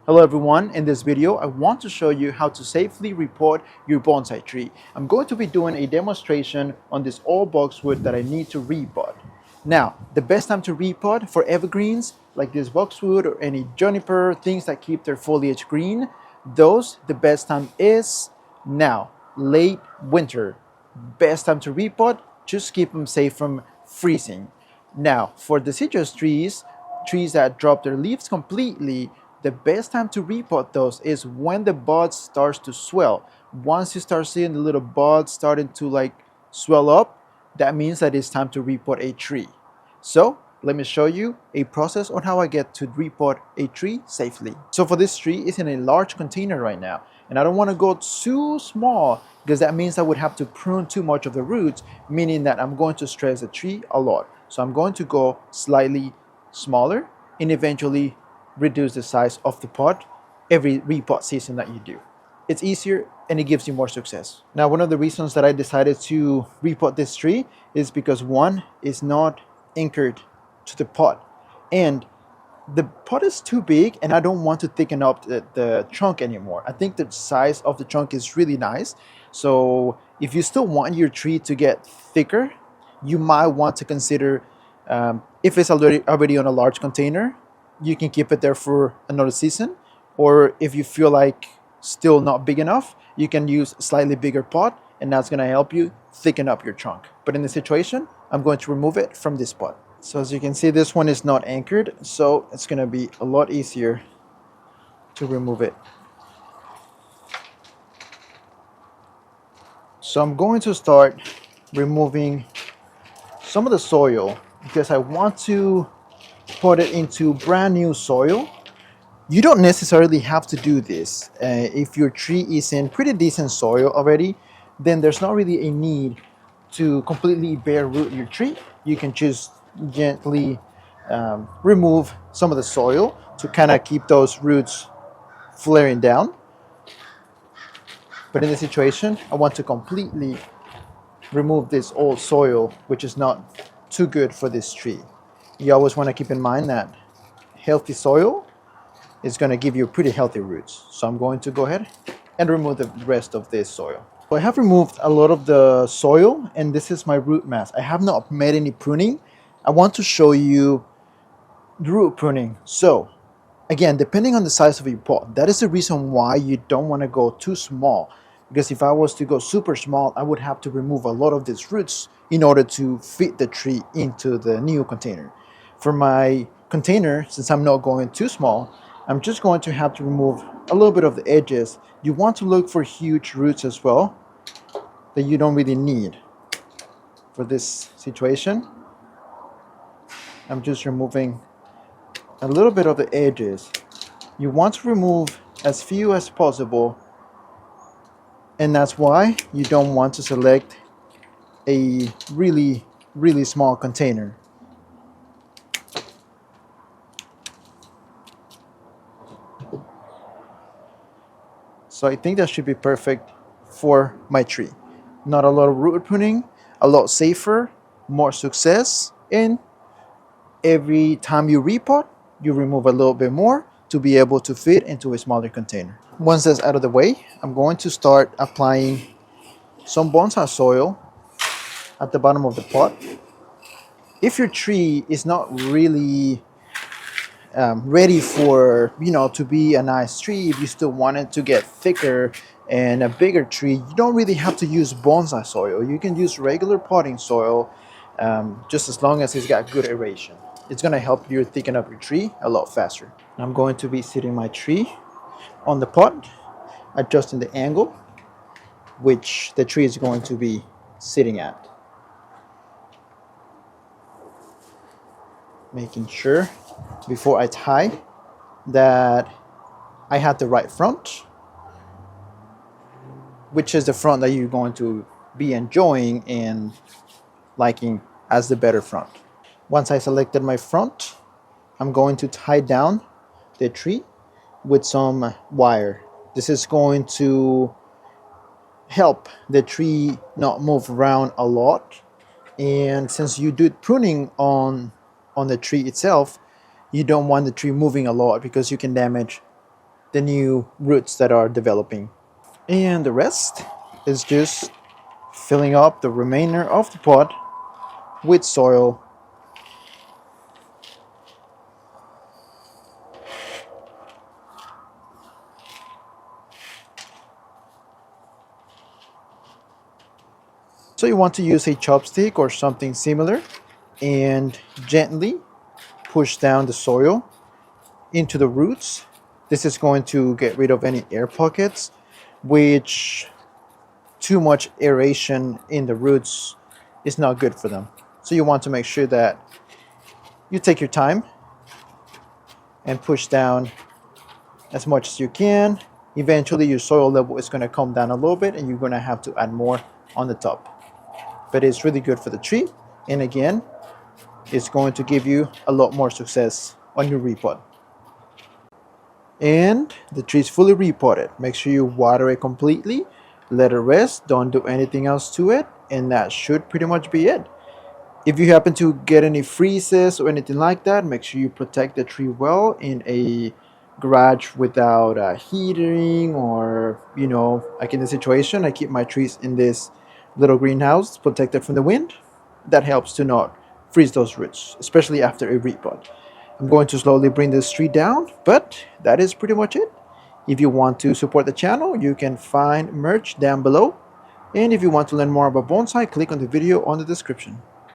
Hello everyone, in this video I want to show you how to safely repot your bonsai tree. I'm going to be doing a demonstration on this old boxwood that I need to repot. Now, the best time to repot for evergreens like this boxwood or any juniper, things that keep their foliage green, the best time is now, late winter. Best time to repot, just keep them safe from freezing. Now, for deciduous trees that drop their leaves completely, the best time to repot those is when the bud starts to swell. Once you start seeing the little buds starting to swell up, that means that it's time to repot a tree. So let me show you a process on how I get to repot a tree safely. So for this tree, it's in a large container right now, and I don't want to go too small because that means I would have to prune too much of the roots, meaning that I'm going to stress the tree a lot. So I'm going to go slightly smaller and eventually reduce the size of the pot every repot season that you do. It's easier and it gives you more success. Now, one of the reasons that I decided to repot this tree is because one is not anchored to the pot, and the pot is too big and I don't want to thicken up the trunk anymore. I think the size of the trunk is really nice. So if you still want your tree to get thicker, you might want to consider, if it's already on a large container, you can keep it there for another season. Or if you feel like still not big enough, you can use a slightly bigger pot, and that's going to help you thicken up your trunk. But in this situation, I'm going to remove it from this pot. So as you can see, this one is not anchored, so it's going to be a lot easier to remove it. So I'm going to start removing some of the soil because I want to put it into brand new soil. You don't necessarily have to do this. If your tree is in pretty decent soil already, then there's not really a need to completely bare root your tree. You can just gently remove some of the soil to kind of keep those roots flaring down. But in this situation, I want to completely remove this old soil, which is not too good for this tree. You always want to keep in mind that healthy soil is going to give you pretty healthy roots. So I'm going to go ahead and remove the rest of this soil. So I have removed a lot of the soil, and this is my root mass. I have not made any pruning. I want to show you the root pruning. So again, depending on the size of your pot, that is the reason why you don't want to go too small. Because if I was to go super small, I would have to remove a lot of these roots in order to fit the tree into the new container. For my container, since I'm not going too small, I'm just going to have to remove a little bit of the edges. You want to look for huge roots as well that you don't really need. For this situation, I'm just removing a little bit of the edges. You want to remove as few as possible, and that's why you don't want to select a really small container. So I think that should be perfect for my tree. Not a lot of root pruning, a lot safer, more success, and every time you repot, you remove a little bit more to be able to fit into a smaller container. Once that's out of the way, I'm going to start applying some bonsai soil at the bottom of the pot. If your tree is not really ready for, to be a nice tree, if you still want it to get thicker and a bigger tree, you don't really have to use bonsai soil. You can use regular potting soil, just as long as it's got good aeration. It's going to help you thicken up your tree a lot faster. I'm going to be sitting my tree on the pot, adjusting the angle which the tree is going to be sitting at. Making sure before I tie that I have the right front, which is the front that you're going to be enjoying and liking as the better front. Once I selected my front, I'm going to tie down the tree with some wire. This is going to help the tree not move around a lot, and since you do pruning on the tree itself, you don't want the tree moving a lot because you can damage the new roots that are developing. And the rest is just filling up the remainder of the pot with soil. So you want to use a chopstick or something similar and gently push down the soil into the roots. This is going to get rid of any air pockets, which too much aeration in the roots is not good for them. So you want to make sure that you take your time and push down as much as you can. Eventually your soil level is going to come down a little bit and you're going to have to add more on the top. But it's really good for the tree, and again, it's going to give you a lot more success on your repot. And the tree is fully repotted. Make sure you water it completely, let it rest, don't do anything else to it, and that should pretty much be it. If you happen to get any freezes or anything like that, make sure you protect the tree well in a garage without heating, or like in this situation, I keep my trees in this little greenhouse protected from the wind. That helps to not freeze those roots, especially after a repot. I'm going to slowly bring this tree down, but that is pretty much it. If you want to support the channel, you can find merch down below. And if you want to learn more about bonsai, click on the video on the description.